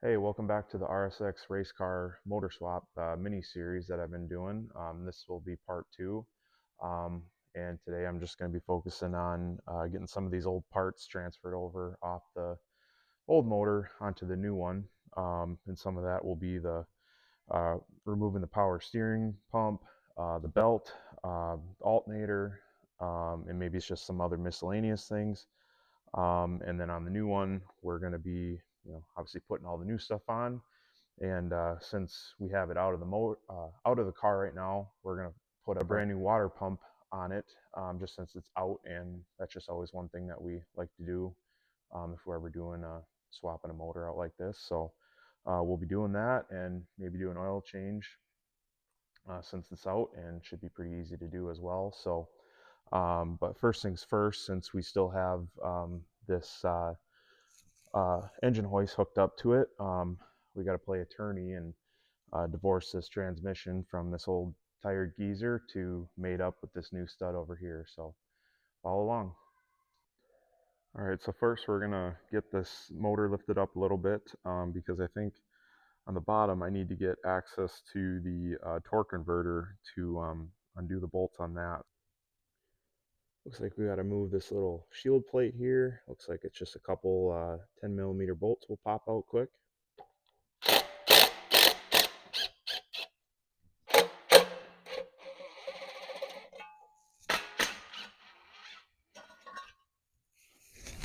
Hey, welcome back to the RSX Racecar Motor Swap mini series that I've been doing. This will be part two. And today I'm just going to be focusing on getting some of these old parts transferred over off the old motor onto the new one. And some of that will be the removing the power steering pump, the belt, alternator, and maybe it's just some other miscellaneous things. And then on the new one, we're going to be, obviously putting all the new stuff on. And since we have it out of the out of the car right now, we're going to put a brand new water pump on it, just since it's out. And that's just always one thing that we like to do if we're ever doing swapping a motor out like this. So we'll be doing that and maybe do an oil change since it's out, and should be pretty easy to do as well. So but first things first, since we still have this engine hoist hooked up to it, we got to play attorney and divorce this transmission from this old tired geezer to made up with this new stud over here. So follow along. All right, so first we're gonna get this motor lifted up a little bit because I think on the bottom I need to get access to the torque converter to undo the bolts on that. Looks like we got to move this little shield plate here. Looks like it's just a couple 10 millimeter bolts will pop out quick.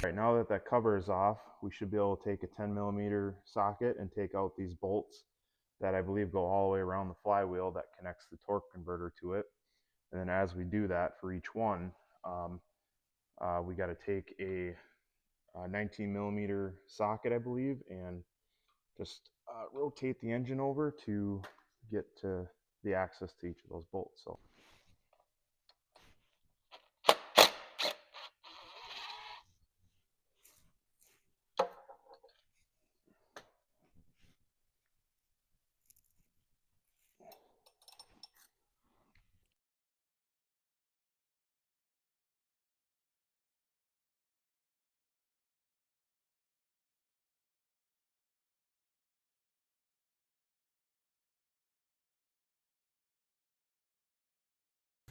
All right, now that that cover is off, we should be able to take a 10 millimeter socket and take out these bolts that I believe go all the way around the flywheel that connects the torque converter to it. And then as we do that for each one, we got to take a 19 millimeter socket, I believe, and just rotate the engine over to get to the access to each of those bolts. So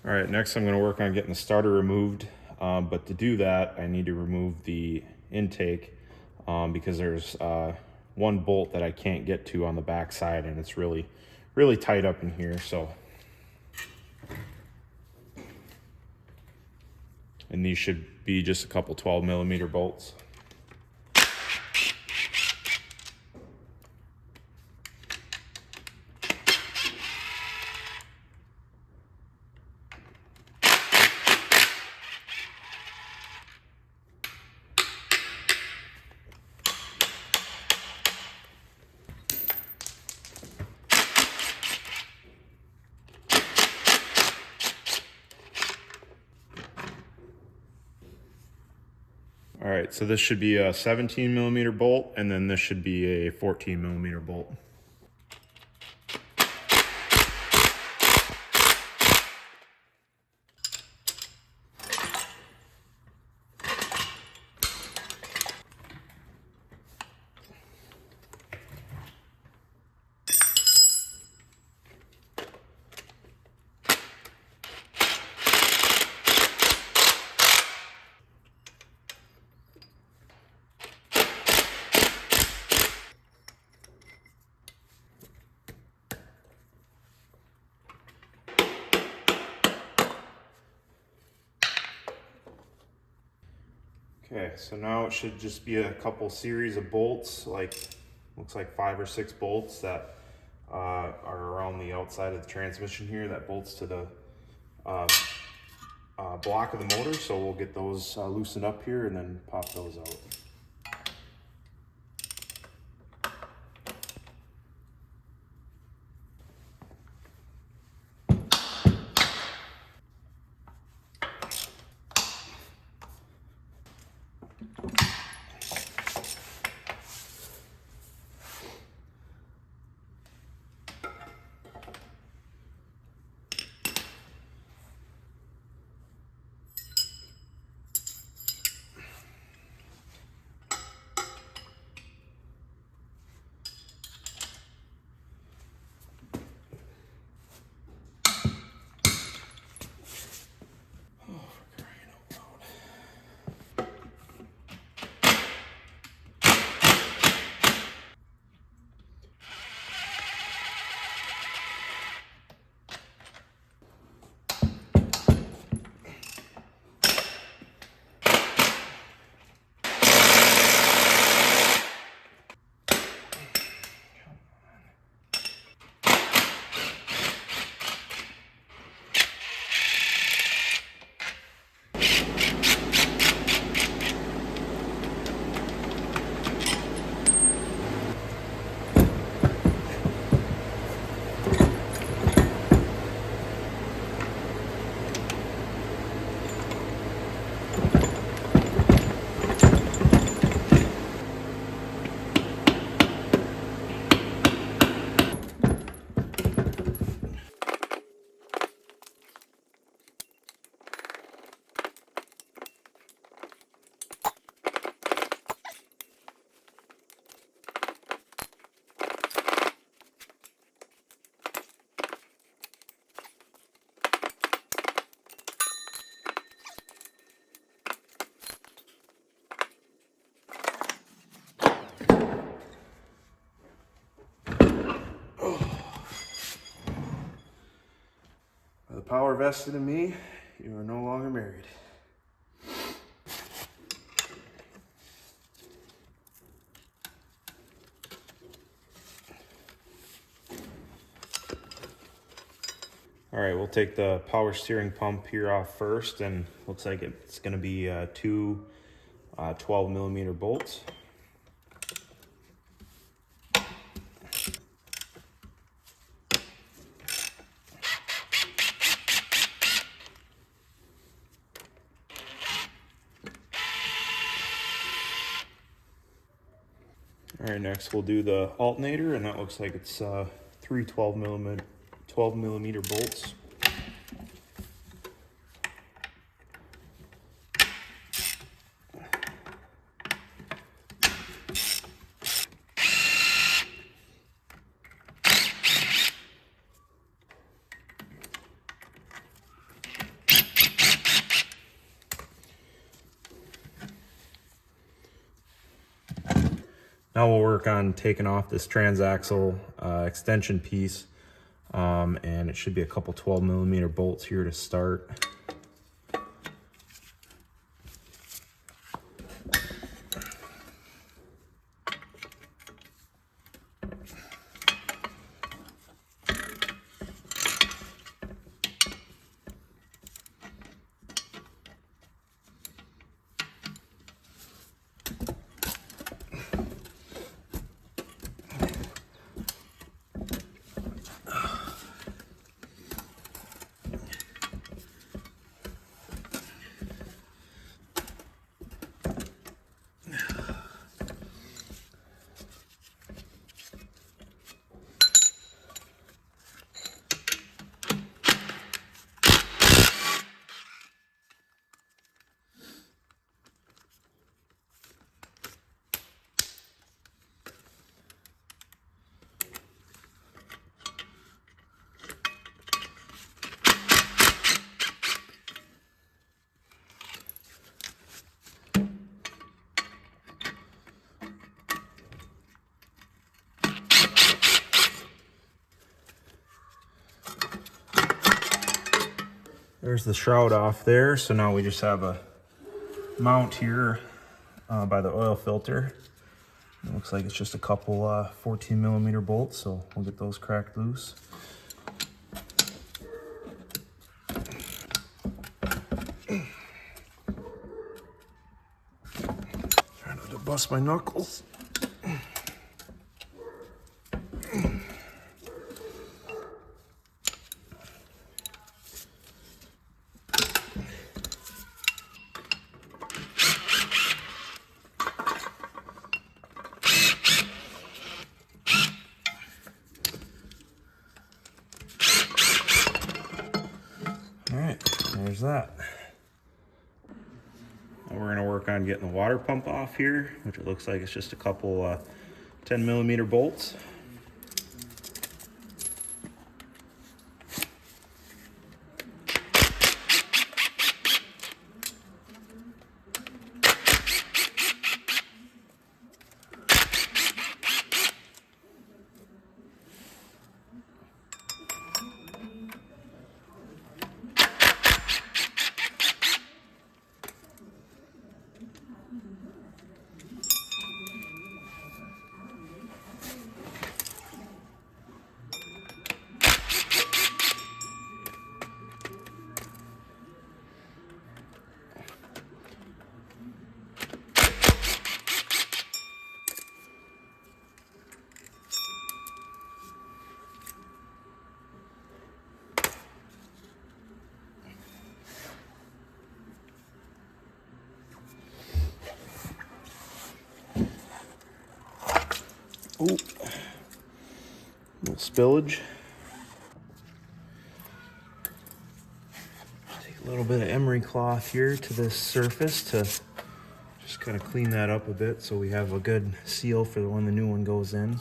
all right, next I'm going to work on getting the starter removed, but to do that I need to remove the intake because there's one bolt that I can't get to on the back side, and it's really tight up in here. So, and these should be just a couple 12 millimeter bolts. All right, so this should be a 17 millimeter bolt, and then this should be a 14 millimeter bolt. Okay, so now it should just be a couple series of bolts, like looks like 5 or 6 bolts that are around the outside of the transmission here that bolts to the block of the motor. So we'll get those loosened up here and then pop those out. power vested in me, you are no longer married. All right, we'll take the power steering pump here off first, and looks like it's going to be two 12 millimeter bolts. All right, next we'll do the alternator, and that looks like it's three 12 millimeter bolts. Now we'll work on taking off this transaxle extension piece, and it should be a couple 12 millimeter bolts here to start. There's the shroud off there, so now we just have a mount here by the oil filter. It looks like it's just a couple 14 millimeter bolts, so we'll get those cracked loose. Trying not to bust my knuckles. There's that. Now we're going to work on getting the water pump off here, which it looks like it's just a couple 10 millimeter bolts. Oh, little spillage. Take a little bit of emery cloth here to this surface to just kind of clean that up a bit so we have a good seal for when the new one goes in.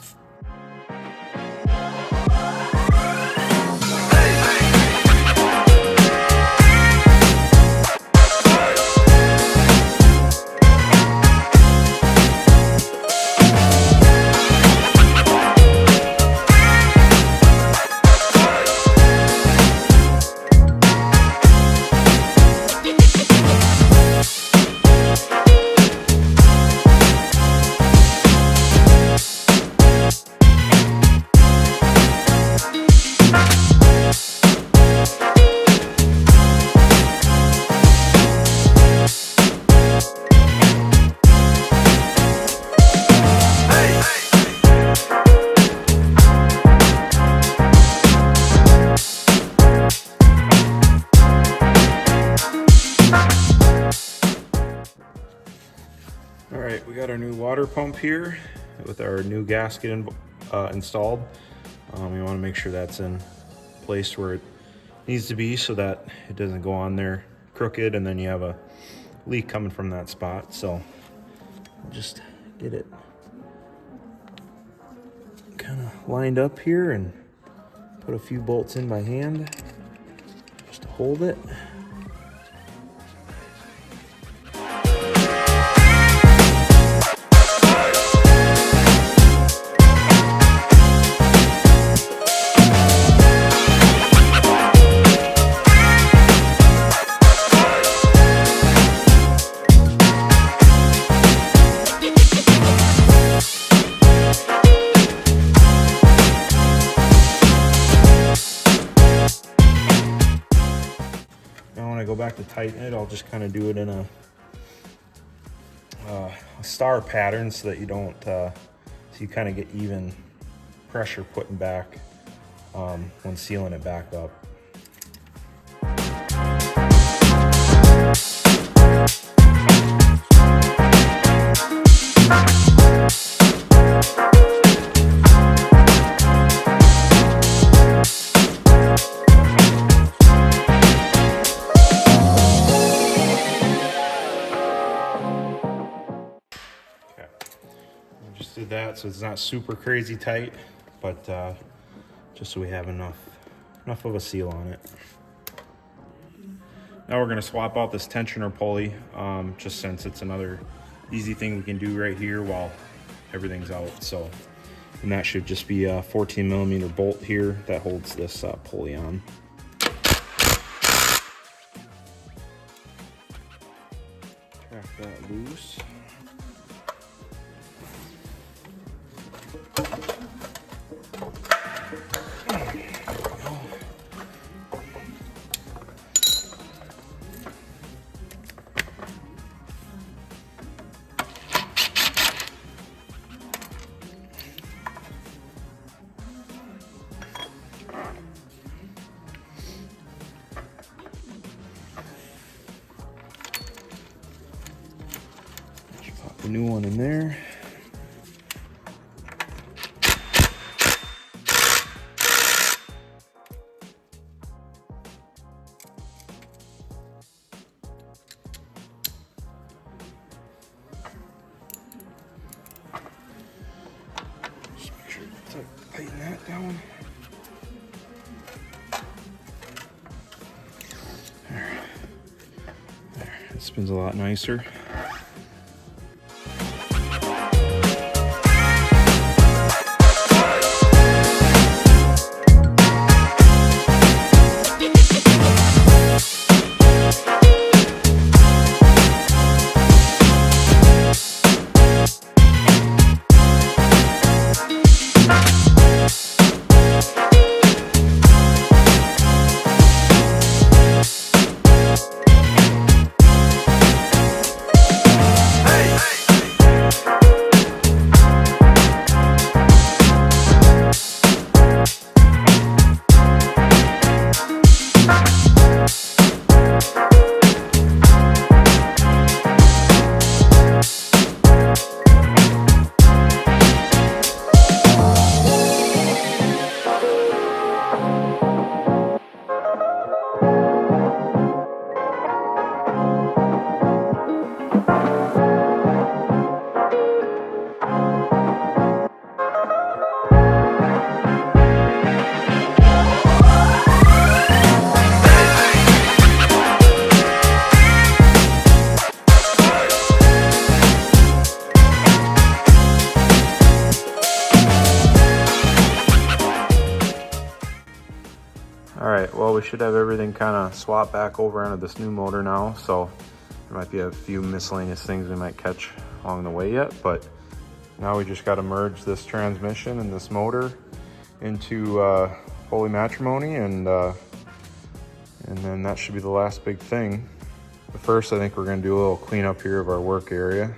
water pump here with our new gasket installed. We want to make sure that's in place where it needs to be so that it doesn't go on there crooked and then you have a leak coming from that spot. So just get it kind of lined up here and put a few bolts in by hand just to hold it. Go back to tighten it, I'll just kind of do it in a star pattern so that you don't so you kind of get even pressure putting back when sealing it back up. Did that so it's not super crazy tight, but just so we have enough of a seal on it. Now we're going to swap out this tensioner pulley, just since it's another easy thing we can do right here while everything's out. So, and that should just be a 14mm bolt here that holds this pulley on. Crack that loose. Pop the new one in there. Tighten that down. There. It spins a lot nicer. Alright, well, we should have everything kind of swapped back over onto this new motor now, so there might be a few miscellaneous things we might catch along the way yet, but now we just got to merge this transmission and this motor into Holy Matrimony, and then that should be the last big thing. But first, I think we're going to do a little cleanup here of our work area.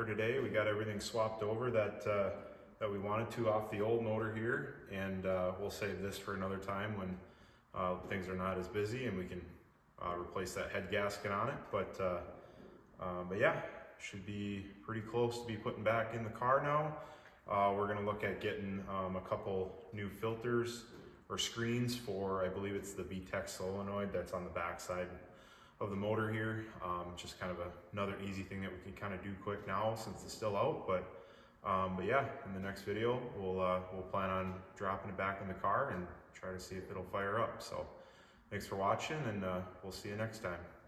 for today. We got everything swapped over that that we wanted to off the old motor here, and we'll save this for another time when things are not as busy and we can replace that head gasket on it. But yeah, should be pretty close to be putting back in the car now. We're gonna look at getting a couple new filters or screens for, I believe it's the VTEC solenoid that's on the back side of the motor here. Just kind of another easy thing that we can kind of do quick now since it's still out. But yeah, in the next video, we'll plan on dropping it back in the car and try to see if it'll fire up. So thanks for watching, and we'll see you next time.